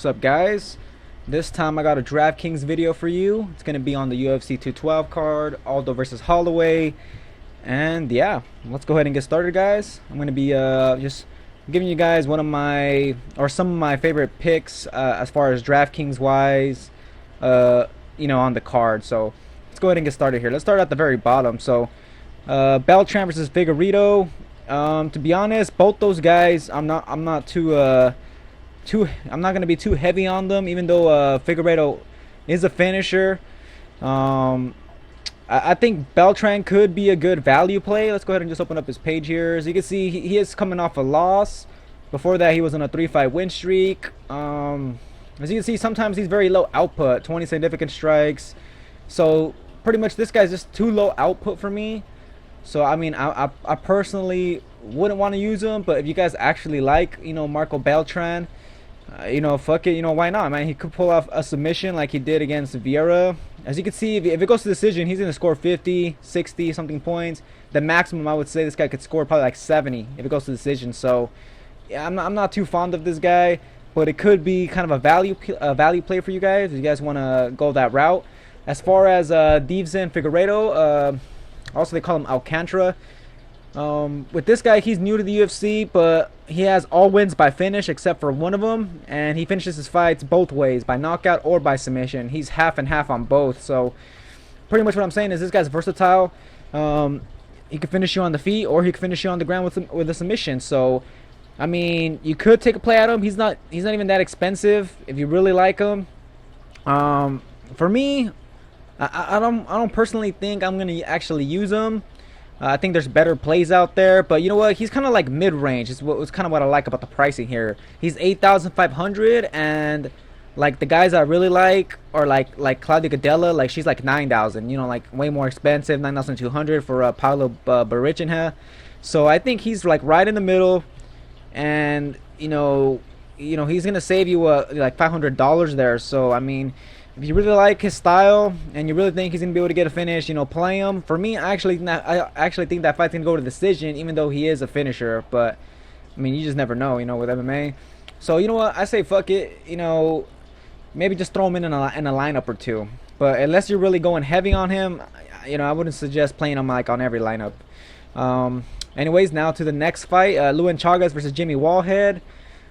What's up, guys? This time I got a Draftkings video for you. It's gonna be on the UFC 212 card, ALDO versus HOLLOWAY. And yeah, let's go ahead and get started, guys. I'm gonna be just giving you guys some of my favorite picks as far as Draftkings wise, on the card. So let's go ahead and get started here. Let's start at the very bottom. So Beltran versus Figueiredo. To be honest, both those guys, I'm not gonna be too heavy on them, even though Figueiredo is a finisher. I think Beltran could be a good value play. Let's go ahead and just open up his page here. As you can see, he is coming off a loss. Before that, he was on a 3-fight win streak. As you can see, sometimes he's very low output, 20 significant strikes. So pretty much this guy's just too low output for me. So I mean, I personally wouldn't want to use him, but if you guys actually like, Marco Beltran, fuck it, why not, man? He could pull off a submission like he did against Vieira. As you can see, if it goes to decision, he's gonna score 50, 60 something points. The maximum, I would say, this guy could score probably like 70 if it goes to decision. So yeah, I'm not too fond of this guy, but it could be kind of a value play for you guys if you guys want to go that route. As far as Divzen Figueiredo, also they call him Alcantara. With this guy, he's new to the UFC, but he has all wins by finish except for one of them, and he finishes his fights both ways, by knockout or by submission. He's half and half on both. So pretty much what I'm saying is this guy's versatile. He can finish you on the feet, or he can finish you on the ground with a submission. So I mean, you could take a play at him. He's not even that expensive if you really like him. For me, I don't personally think I'm gonna actually use him. I think there's better plays out there, but you know what? He's kind of like mid-range. It's kind of what I like about the pricing here. He's 8,500, and like the guys I really like are like Claudia Gadelha. Like she's like 9,000. Like way more expensive, 9,200 for paulo borrachinha. So I think he's like right in the middle, and he's gonna save you like $500 there. So I mean, if you really like his style and you really think he's gonna be able to get a finish, play him. For me, I actually think that fight's gonna go to decision, even though he is a finisher. But I mean, you just never know, with MMA. So you know what? I say fuck it. Maybe just throw him in a lineup or two. But unless you're really going heavy on him, I wouldn't suggest playing him like on every lineup. Anyways, now to the next fight, Luan Chagas versus Jimmy Wallhead.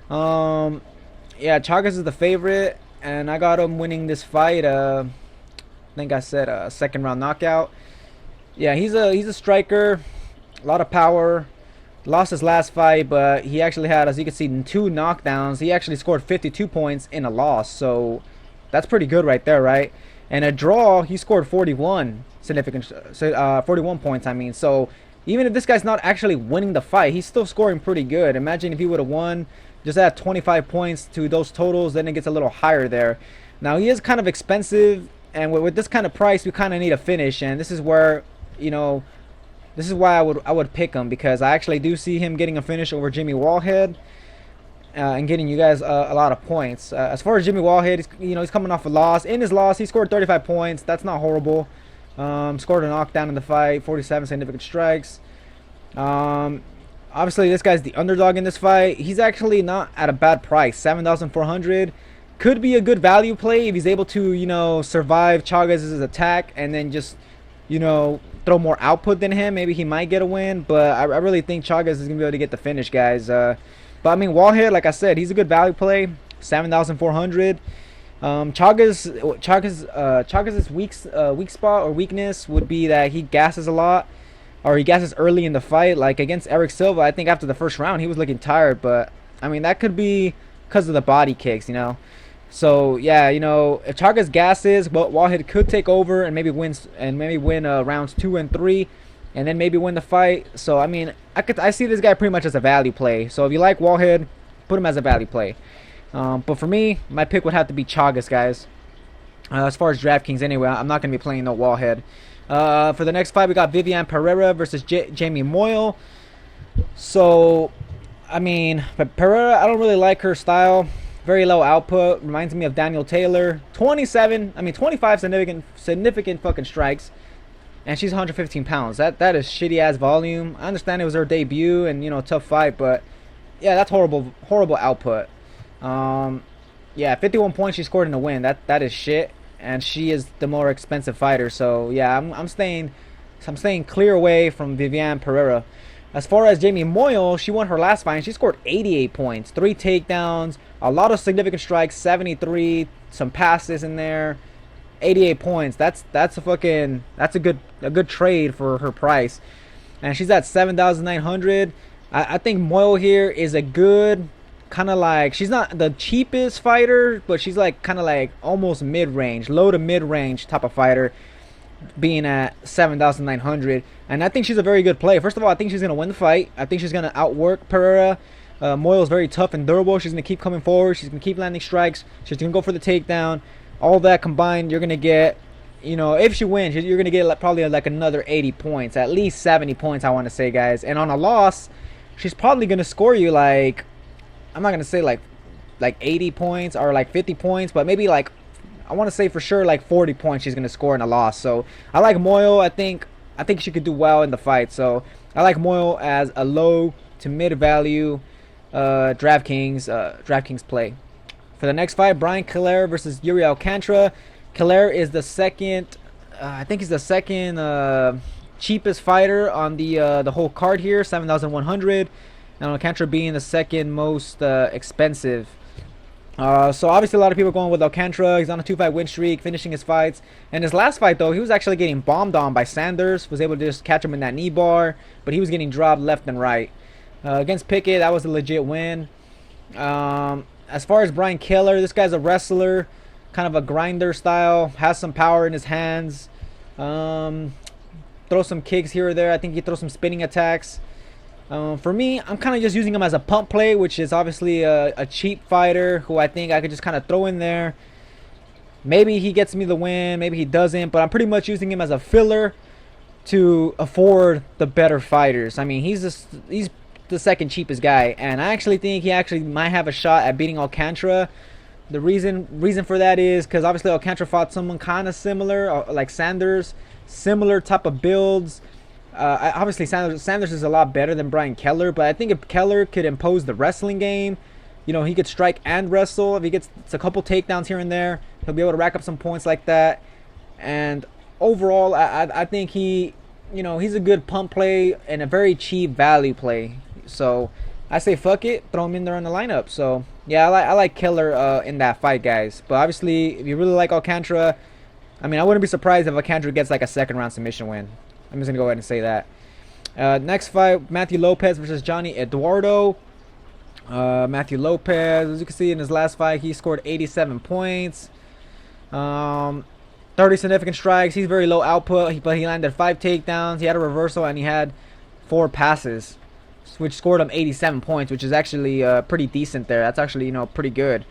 Yeah, Chagas is the favorite, and I got him winning this fight. I think I said a second round knockout. Yeah, he's a striker, a lot of power. Lost his last fight, but he actually had, as you can see, 2 knockdowns. He actually scored 52 points in a loss, so that's pretty good right there, right? And a draw, he scored 41 points. I mean, so even if this guy's not actually winning the fight, he's still scoring pretty good. Imagine if he would have won. Just add 25 points to those totals, then it gets a little higher there. Now he is kind of expensive, and with this kind of price, we kind of need a finish, and this is where, this is why I would pick him, because I actually do see him getting a finish over Jimmy Wallhead, and getting you guys a lot of points. As far as Jimmy Wallhead, he's coming off a loss. In his loss, he scored 35 points. That's not horrible. Scored a knockdown in the fight, 47 significant strikes. Obviously, this guy's the underdog in this fight. He's actually not at a bad price, 7,400. Could be a good value play if he's able to, survive Chagas' attack and then just, throw more output than him. Maybe he might get a win, but I really think Chagas is going to be able to get the finish, guys. But I mean, Wallhead, like I said, he's a good value play, 7,400. Chagas' weak spot or weakness would be that he gasses a lot. Or he gasses early in the fight, like against Erick Silva. I think after the first round he was looking tired, but I mean that could be because of the body kicks, So yeah, if Chagas gasses, but Wallhead could take over and maybe win rounds 2 and 3, and then maybe win the fight. So I mean, I see this guy pretty much as a value play. So if you like Wallhead, put him as a value play. But for me, my pick would have to be Chagas, guys. As far as DraftKings, anyway, I'm not gonna be playing no Wallhead. For the next fight, we got Viviane Pereira versus Jamie Moyle. So, I mean, Pereira, I don't really like her style. Very low output. Reminds me of Daniel Taylor. 25 significant fucking strikes. And she's 115 pounds. That is shitty ass volume. I understand it was her debut and, tough fight, but yeah, that's horrible output. yeah, 51 points she scored in the win. That is shit, and she is the more expensive fighter. So yeah, I'm staying clear away from Viviane Pereira. As far as Jamie Moyle, she won her last fight and she scored 88 points, 3 takedowns, a lot of significant strikes, 73, some passes in there, 88 points. That's a good trade for her price. And she's at 7,900. I think Moyle here is a good kind of like, she's not the cheapest fighter, but she's like kind of like almost mid-range, low to mid-range type of fighter, being at 7,900. And I think she's a very good play. First of all, I think she's going to win the fight. I think she's going to outwork Pereira. Moyle is very tough and durable. She's going to keep coming forward. She's going to keep landing strikes. She's going to go for the takedown. All that combined, you're going to get, you know, if she wins, you're going to get like probably like another 80 points, at least 70 points, I want to say, guys. And on a loss, she's probably going to score you like, I'm not going to say like 80 points or like 50 points, but maybe like, I want to say for sure like 40 points she's going to score in a loss. So I like Moyle. I think she could do well in the fight. So I like Moyle as a low to mid value DraftKings play. For the next fight, Brian Kelleher versus Yuri Alcantara. Kelleher is the second, I think he's the second cheapest fighter on the whole card here, 7,100, and Alcantara being the second most expensive. So obviously a lot of people are going with Alcantara. He's on a 2-fight win streak, finishing his fights. And his last fight though, he was actually getting bombed on by Sanders. Was able to just catch him in that knee bar, but he was getting dropped left and right. Against Pickett, that was a legit win. As far as Brian Kelleher, this guy's a wrestler, kind of a grinder style, has some power in his hands. Throw some kicks here or there. I think he throws some spinning attacks. For me, I'm kind of just using him as a pump play, which is obviously a cheap fighter who I think I could just kind of throw in there. Maybe he gets me the win, maybe he doesn't, but I'm pretty much using him as a filler to afford the better fighters. I mean, he's the second cheapest guy, and I actually think he actually might have a shot at beating Alcantara. The reason for that is because obviously Alcantara fought someone kind of similar, like Sanders, similar type of builds. Obviously Sanders is a lot better than Brian Kelleher, but I think if Kelleher could impose the wrestling game, you know, he could strike and wrestle. If he gets a couple takedowns here and there, he'll be able to rack up some points like that. And overall, I think he, you know, he's a good pump play and a very cheap value play. So I say fuck it, throw him in there on the lineup. So yeah, I like Kelleher in that fight, guys. But obviously, if you really like Alcantara, I mean, I wouldn't be surprised if Alcantara gets like a second round submission win. I'm just gonna go ahead and say that. Next fight, Matthew Lopez versus Johnny Eduardo. Matthew Lopez, as you can see in his last fight, he scored 87 points. 30 significant strikes. He's very low output, but he landed 5 takedowns. He had a reversal and he had 4 passes, which scored him 87 points, which is actually pretty decent there. That's actually, you know, pretty good.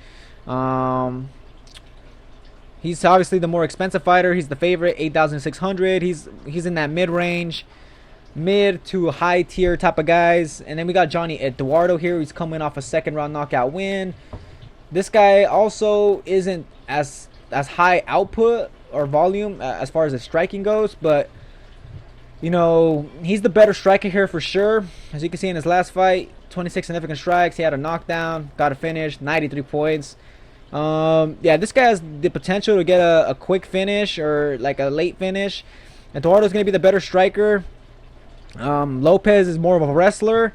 He's obviously the more expensive fighter. He's the favorite, 8,600. He's in that mid-range, mid to high tier type of guys. And then we got Johnny Eduardo here. He's coming off a second round knockout win. This guy also isn't as high output or volume as far as his striking goes, but you know, he's the better striker here for sure. As you can see in his last fight, 26 significant strikes. He had a knockdown, got a finish, 93 points. Yeah, this guy has the potential to get a quick finish or like a late finish. Eduardo's going to be the better striker. Lopez is more of a wrestler.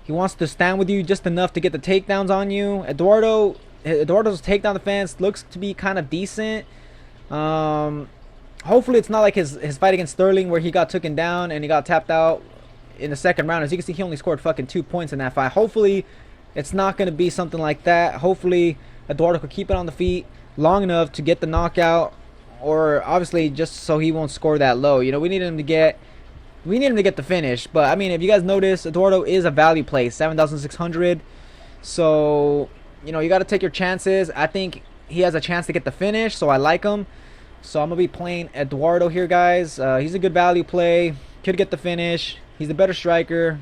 He wants to stand with you just enough to get the takedowns on you. Eduardo's takedown defense looks to be kind of decent. Hopefully it's not like his fight against Sterling where he got taken down and he got tapped out in the second round. As you can see, he only scored fucking 2 points in that fight. Hopefully it's not going to be something like that. Hopefully Eduardo could keep it on the feet long enough to get the knockout, or obviously just so he won't score that low. You know, we need him to get the finish. But I mean, if you guys notice, Eduardo is a value play, 7,600. So, you know, you got to take your chances. I think he has a chance to get the finish, so I like him. So I'm gonna be playing Eduardo here, guys. He's a good value play, could get the finish. He's the better striker,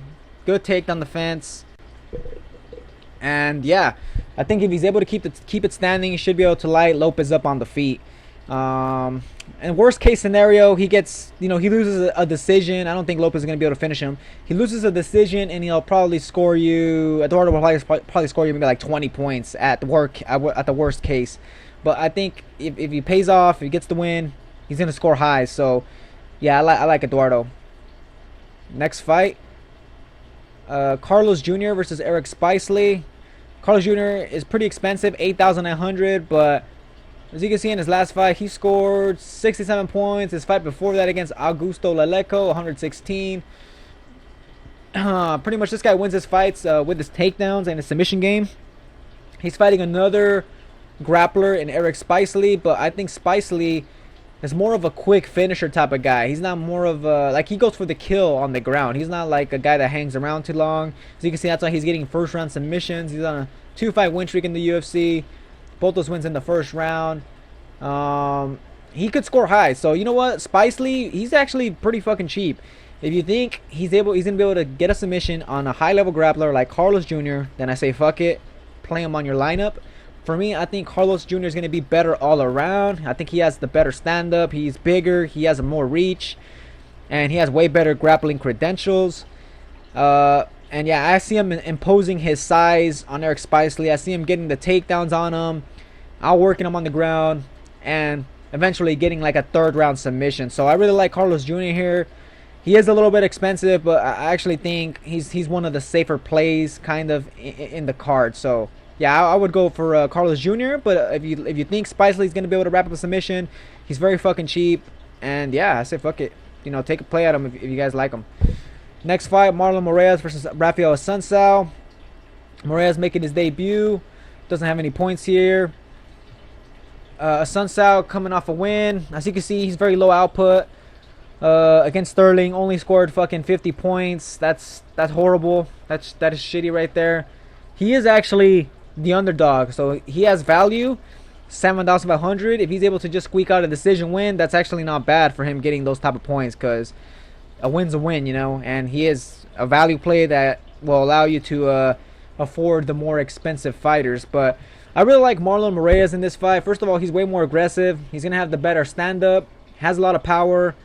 good take on the fence. And yeah, I think if he's able to keep it standing, he should be able to light Lopez up on the feet. And worst case scenario, he gets, he loses a decision. I don't think Lopez is going to be able to finish him. He loses a decision, and he'll probably score you. Eduardo will probably score you maybe like 20 points at the worst case. But I think if he pays off, if he gets the win, he's going to score high. So, yeah, I like Eduardo. Next fight, Carlos Jr. versus Erick Spicely. Carlos Jr. is pretty expensive, 8,900, but as you can see in his last fight, he scored 67 points. His fight before that against Augusto Leleco, 116. Pretty much this guy wins his fights with his takedowns and his submission game. He's fighting another grappler in Erick Spicely, but I think Spicely is more of a quick finisher type of guy. He's not more of a, like, he goes for the kill on the ground. He's not like a guy that hangs around too long. As you can see, that's why he's getting first round submissions. He's on a 2-fight win streak in the UFC. Both those wins in the first round. He could score high. So you know what, Spicely, he's actually pretty fucking cheap. If you think he's gonna be able to get a submission on a high level grappler like Carlos Jr., then I say fuck it, play him on your lineup. For me, I think Carlos Jr. is gonna be better all around. I think he has the better stand up. He's bigger. He has more reach, and he has way better grappling credentials. And yeah, I see him imposing his size on Erick Spicely. I see him getting the takedowns on him, outworking him on the ground, and eventually getting like a third round submission. So I really like Carlos Jr. here. He is a little bit expensive, but I actually think he's one of the safer plays kind of in the card. So yeah, I would go for Carlos Jr. But if you think Spicely is going to be able to wrap up a submission, he's very fucking cheap. And yeah, I say fuck it. Take a play at him if you guys like him. Next fight, Marlon Moraes versus Rafael Assuncao. Moraes making his debut. Doesn't have any points here. Assuncao coming off a win. As you can see, he's very low output. Against Sterling, only scored fucking 50 points. That's horrible. That is shitty right there. He is actually the underdog, so he has value. 7,500. If he's able to just squeak out a decision win, that's actually not bad for him getting those type of points, because a win's a win, and he is a value play that will allow you to afford the more expensive fighters. But I really like Marlon Moraes in this fight. First of all, he's way more aggressive. He's gonna have the better stand-up. Has a lot of power,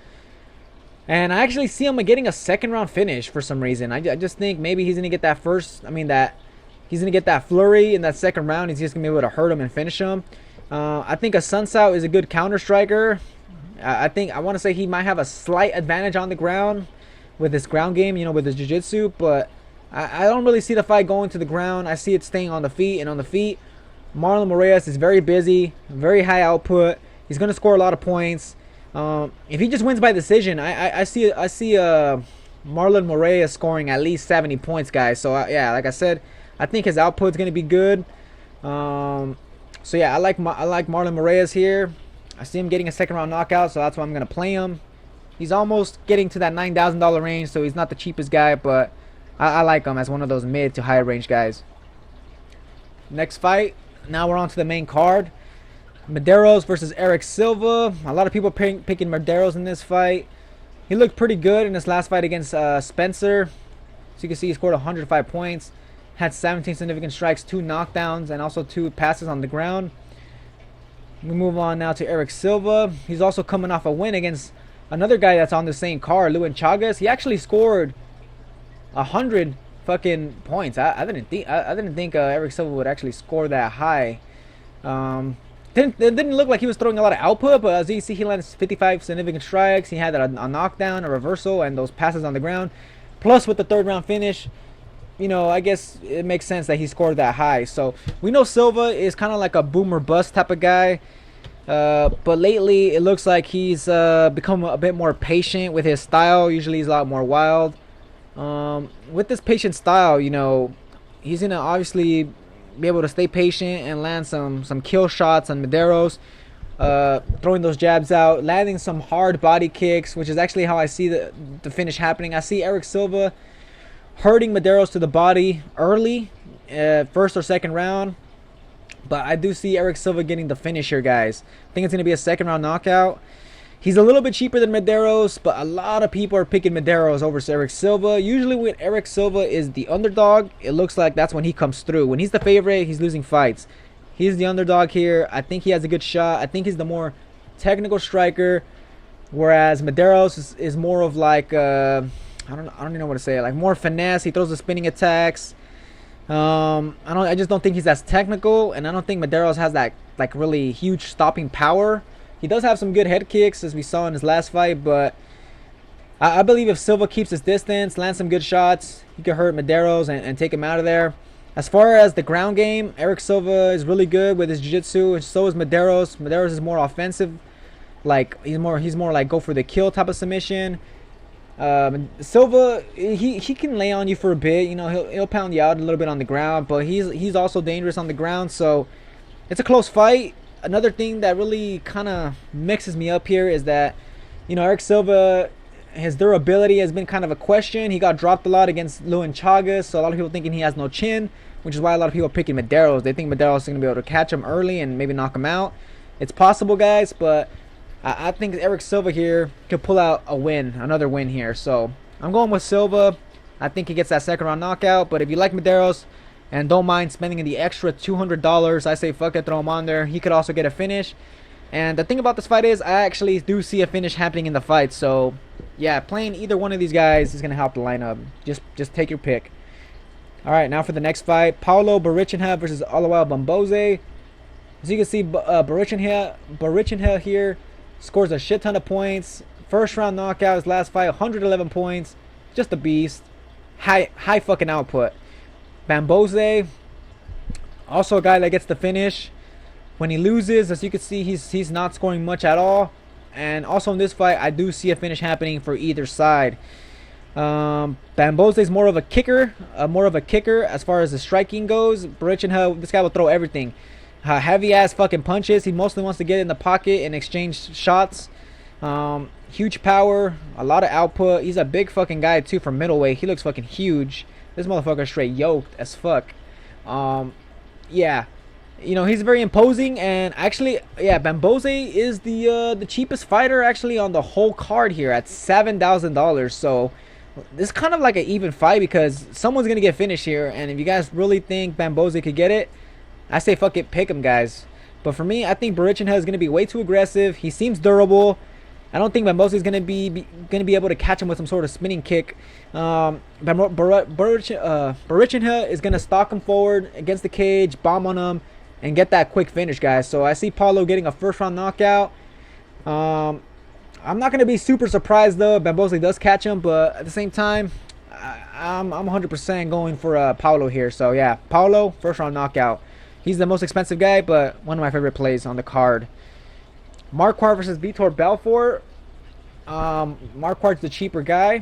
and I actually see him getting a second round finish for some reason. I just think maybe he's gonna get that he's gonna get that flurry in that second round. He's just gonna be able to hurt him and finish him. I think Assuncao is a good counter striker. I want to say he might have a slight advantage on the ground with his ground game, with his jiu-jitsu, but I don't really see the fight going to the ground. I see it staying on the feet, and on the feet, Marlon Moraes is very busy, very high output. He's going to score a lot of points. If he just wins by decision, I see Marlon Moraes scoring at least 70 points, guys. So yeah, like I said, I think his output's going to be good. So yeah, I like Marlon Moraes here. I see him getting a second round knockout, so that's why I'm going to play him. He's almost getting to that $9,000 range, so he's not the cheapest guy, but I like him as one of those mid to high range guys. Next fight, now we're on to the main card. Medeiros versus Erick Silva. A lot of people picking Medeiros in this fight. He looked pretty good in his last fight against Spencer. So you can see he scored 105 points, had 17 significant strikes, 2 knockdowns, and also 2 passes on the ground. We move on now to Erick Silva. He's also coming off a win against another guy that's on the same card, Lewin Chagas. He actually scored 100 fucking points. I didn't think Erick Silva would actually score that high. It didn't look like he was throwing a lot of output, but as you see, he landed 55 significant strikes. He had a knockdown, a reversal, and those passes on the ground. Plus, with the third round finish, I guess it makes sense that he scored that high. So we know Silva is kind of like a boomer bust type of guy. But lately, it looks like he's become a bit more patient with his style. Usually, he's a lot more wild. With this patient style, he's going to obviously be able to stay patient and land some kill shots on Medeiros. Throwing those jabs out, landing some hard body kicks, which is actually how I see the finish happening. I see Erick Silva hurting Medeiros to the body early, first or second round. But I do see Erick Silva getting the finish here, guys. I think it's going to be a second round knockout. He's a little bit cheaper than Medeiros, but a lot of people are picking Medeiros over Erick Silva. Usually when Erick Silva is the underdog, it looks like that's when he comes through. When he's the favorite, he's losing fights. He's the underdog here. I think he has a good shot. I think he's the more technical striker, whereas Medeiros is more of like I don't even know what to say. Like more finesse. He throws the spinning attacks. I just don't think he's as technical, and I don't think Medeiros has that like really huge stopping power. He does have some good head kicks, as we saw in his last fight, but I believe if Silva keeps his distance, lands some good shots, he could hurt Medeiros and take him out of there. As far as the ground game, Erick Silva is really good with his jiu-jitsu, and so is Medeiros. Medeiros is more offensive, like he's more like go for the kill type of submission. Silva, he can lay on you for a bit, you know, he'll pound you out a little bit on the ground, but he's also dangerous on the ground, so it's a close fight. Another thing that really kind of mixes me up here is that, you know, Erick Silva, his durability has been kind of a question. He got dropped a lot against Lewin Chagas, so a lot of people thinking he has no chin, which is why a lot of people are picking Medeiros. They think Medeiros is going to be able to catch him early and maybe knock him out. It's possible, guys, but I think Erick Silva here could pull out a win, another win here. So I'm going with Silva. I think he gets that second round knockout, but if you like Medeiros and don't mind spending the extra $200, I say fuck it, throw him on there. He could also get a finish. And the thing about this fight is I actually do see a finish happening in the fight. So yeah, playing either one of these guys is going to help the lineup. Just take your pick. Alright, now for the next fight. Paulo Borrachinha versus Oluwale Bamgbose. As you can see, Borrachinha here scores a shit ton of points. First round knockout, his last fight, 111 points. Just a beast. High fucking output. Bamgbose, also a guy that gets the finish. When he loses, as you can see, he's not scoring much at all. And also in this fight, I do see a finish happening for either side. Bamgbose is more of a kicker, as far as the striking goes. Borrachinha, this guy will throw everything. Heavy ass fucking punches. He mostly wants to get in the pocket and exchange shots. Huge power, a lot of output. He's a big fucking guy too for middleweight. He looks fucking huge. This motherfucker straight yoked as fuck. Yeah, you know, he's very imposing, and actually, yeah, Bamgbose is the cheapest fighter actually on the whole card here at $7,000. So this is kind of like an even fight because someone's gonna get finished here, and if you guys really think Bamgbose could get it, I say fuck it, pick him, guys. But for me, I think Borrachinha is gonna be way too aggressive. He seems durable. I don't think Bamgbose is gonna be able to catch him with some sort of spinning kick. Borrachinha is gonna stalk him forward against the cage, bomb on him, and get that quick finish, guys. So I see Paulo getting a first round knockout. I'm not gonna be super surprised though if Bamgbose does catch him, but at the same time, I'm 100% going for Paulo here. So yeah, Paulo first round knockout. He's the most expensive guy, but one of my favorite plays on the card. Marquardt versus Vitor Belfort. Marquardt's the cheaper guy.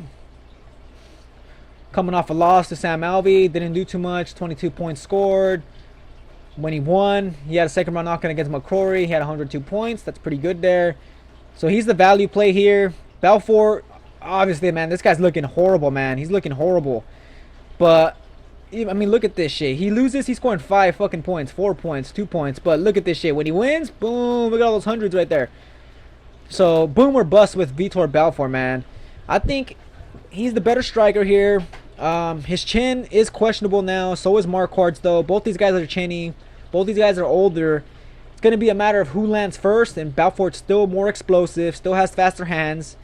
Coming off a loss to Sam Alvey. Didn't do too much. 22 points scored. When he won, he had a second round knockout against McCrory. He had 102 points. That's pretty good there. So he's the value play here. Belfort, obviously, man, this guy's looking horrible, man. He's looking horrible. But I mean, look at this shit. He loses, he's scoring 5 fucking points, 4 points, 2 points. But look at this shit. When he wins, boom, look at all those hundreds right there. So, boom or bust with Vitor Belfort, man. I think he's the better striker here. His chin is questionable now. So is Marquardt's, though. Both these guys are chinny. Both these guys are older. It's going to be a matter of who lands first. And Belfort's still more explosive, still has faster hands.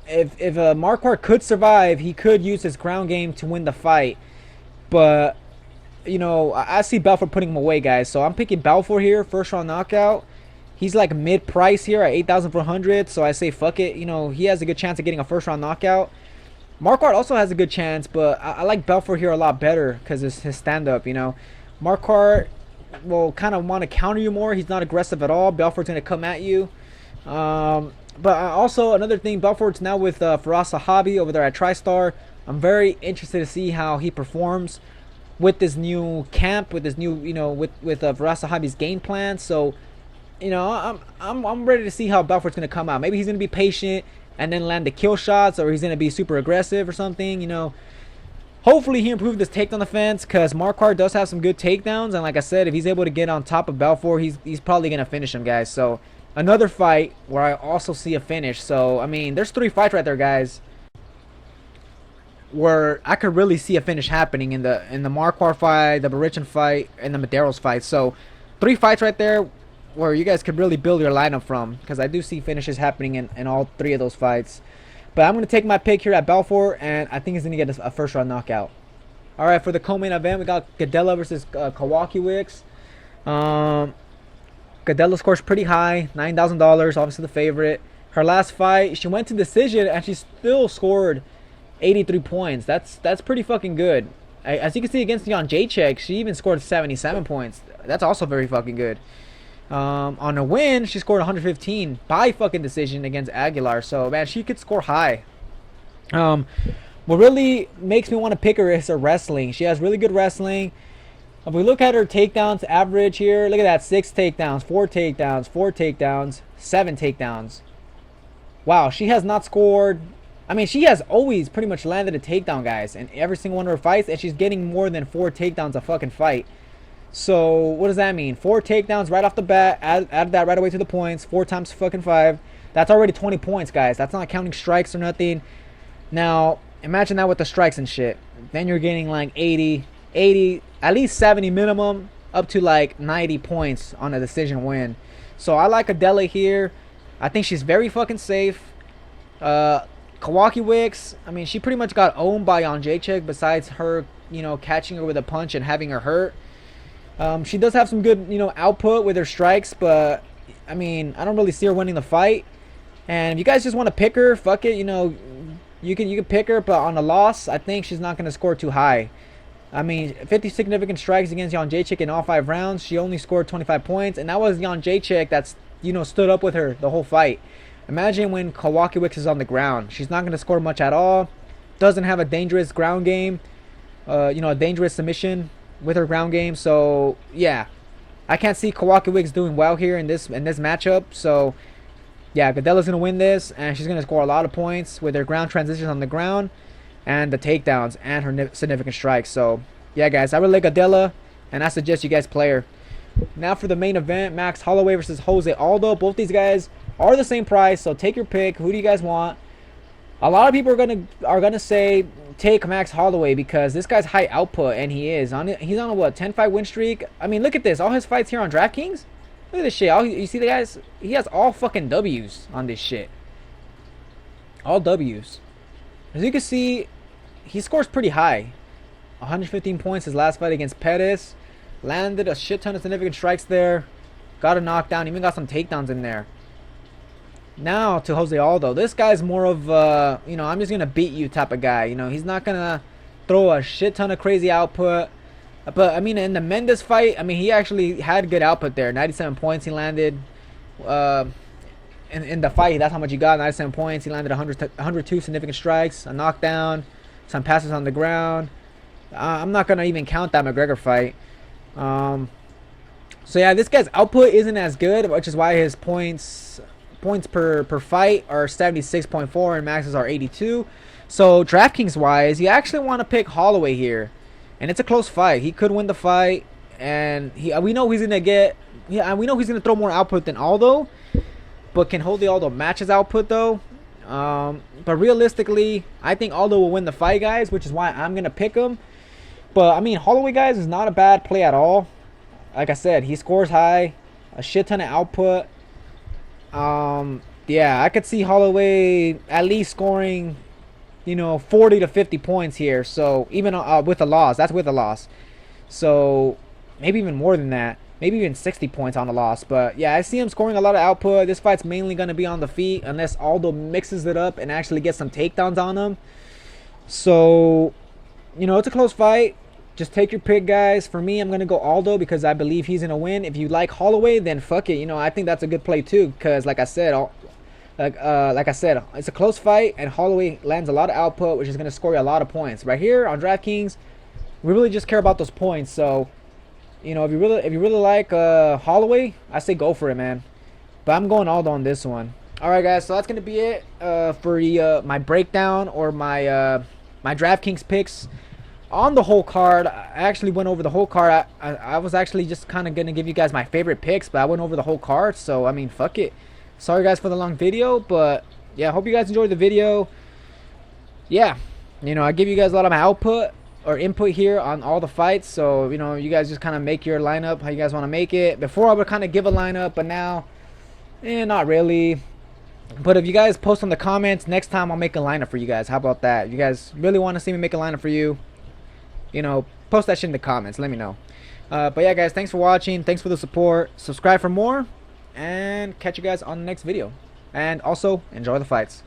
If Marquardt could survive, he could use his ground game to win the fight. But, you know, I see Belfort putting him away, guys. So I'm picking Belfort here, first round knockout. He's like mid-price here at 8,400. So I say fuck it. You know, he has a good chance of getting a first round knockout. Marquardt also has a good chance, but I like Belfort here a lot better because it's his stand-up, you know. Marquardt will kind of want to counter you more. He's not aggressive at all. Belfort's going to come at you. But also another thing, Belfort's now with VersatileHybrid over there at TriStar. I'm very interested to see how he performs with this new camp, with this new, you know, with VersatileHybrid's game plan. So, you know, I'm ready to see how Belfort's gonna come out. Maybe he's gonna be patient and then land the kill shots, or he's gonna be super aggressive or something. You know, hopefully he improved his takedown defense because Marquardt does have some good takedowns, and like I said, if he's able to get on top of Belfort, he's probably gonna finish him, guys. So another fight where I also see a finish. So, I mean, there's 3 fights right there, guys, where I could really see a finish happening in the Marquardt fight, the Borrachinha fight, and the Medeiros fight. So, 3 fights right there where you guys could really build your lineup from, because I do see finishes happening in all 3 of those fights. But I'm going to take my pick here at Belfort, and I think he's going to get a first round knockout. All right, for the co-main event, we got Gadelha versus Kowalkiewicz. Gadelha scores pretty high, $9,000, obviously the favorite. Her last fight, she went to decision, and she still scored 83 points. That's pretty fucking good. As you can see against Jędrzejczyk, she even scored 77 points. That's also very fucking good. On a win, she scored 115 by fucking decision against Aguilar. So, man, she could score high. What really makes me want to pick her is her wrestling. She has really good wrestling. If we look at her takedowns average here, look at that. 6 takedowns, 4 takedowns, 4 takedowns, 7 takedowns. Wow, she has not scored. I mean, she has always pretty much landed a takedown, guys, in every single one of her fights, and she's getting more than 4 takedowns a fucking fight. So, what does that mean? 4 takedowns right off the bat, add that right away to the points, 4 times fucking 5. That's already 20 points, guys. That's not counting strikes or nothing. Now, imagine that with the strikes and shit. Then you're getting like 80, at least 70 minimum, up to like 90 points on a decision win. So, I like Gadelha here. I think she's very fucking safe. Kowalkiewicz, I mean, she pretty much got owned by Jędrzejczyk besides her, you know, catching her with a punch and having her hurt. She does have some good, you know, output with her strikes, but, I mean, I don't really see her winning the fight. And if you guys just want to pick her, fuck it, you know, you can pick her, but on a loss, I think she's not going to score too high. I mean, 50 significant strikes against Jędrzejczyk in all 5 rounds. She only scored 25 points, and that was Jędrzejczyk that's, you know, stood up with her the whole fight. Imagine when Kowalkiewicz is on the ground. She's not going to score much at all. Doesn't have a dangerous ground game. You know, a dangerous submission with her ground game. So, yeah. I can't see Kowalkiewicz doing well here in this matchup. So, yeah, Gadelha's going to win this. And she's going to score a lot of points with her ground transitions on the ground. And the takedowns and her significant strikes. So, yeah, guys. I really like Gadelha. And I suggest you guys play her. Now for the main event. Max Holloway versus Jose Aldo. Both these guys are the same price, so take your pick. Who do you guys want? A lot of people are gonna say take Max Holloway because this guy's high output, and he's on a what, 10-fight win streak. I mean, look at this. All his fights here on DraftKings. Look at this shit. You see the guys? He has all fucking W's on this shit. All W's. As you can see, he scores pretty high. 115 points his last fight against Pettis. Landed a shit ton of significant strikes there. Got a knockdown. Even got some takedowns in there. Now to Jose Aldo. This guy's more of you know, I'm just gonna beat you type of guy. You know, he's not gonna throw a shit ton of crazy output. But I mean, in the Mendes fight, I mean, he actually had good output there. 97 points he landed. In the fight, that's how much he got. 97 points. He landed 102 significant strikes, a knockdown, some passes on the ground. I'm not gonna even count that McGregor fight. So yeah, this guy's output isn't as good, which is why his points per fight are 76.4 and maxes are 82. So DraftKings wise, you actually want to pick Holloway here, and it's a close fight. He could win the fight, and we know he's gonna throw more output than Aldo, but can Jose Aldo match his output though? But realistically, I think Aldo will win the fight, guys, which is why I'm gonna pick him. But I mean, Holloway, guys, is not a bad play at all. Like I said, he scores high, a shit ton of output. Yeah, I could see Holloway at least scoring, you know, 40 to 50 points here. So even with a loss, that's with a loss. So maybe even more than that. Maybe even 60 points on a loss. But yeah, I see him scoring a lot of output. This fight's mainly going to be on the feet unless Aldo mixes it up and actually gets some takedowns on him. So, you know, it's a close fight. Just take your pick, guys. For me, I'm going to go Aldo because I believe he's going to win. If you like Holloway, then fuck it. You know, I think that's a good play too because like I said, it's a close fight and Holloway lands a lot of output, which is going to score you a lot of points. Right here on DraftKings, we really just care about those points. So, you know, if you really like Holloway, I say go for it, man. But I'm going Aldo on this one. All right, guys. So that's going to be it for my breakdown or my DraftKings picks. On the whole card, I actually went over the whole card. I was actually just kind of going to give you guys my favorite picks, but I went over the whole card. So, I mean, fuck it. Sorry, guys, for the long video. But, yeah, I hope you guys enjoyed the video. Yeah, you know, I give you guys a lot of my output. or input here on all the fights. So you know, you guys just kind of make your lineup how you guys want to make it. Before I would kind of give a lineup, but now not really. But if you guys post in the comments, next time I'll make a lineup for you guys. How about that? If you guys really want to see me make a lineup for you, you know, post that shit in the comments. Let me know. But yeah, guys, thanks for watching. Thanks for the support. Subscribe for more, and catch you guys on the next video. And also, enjoy the fights.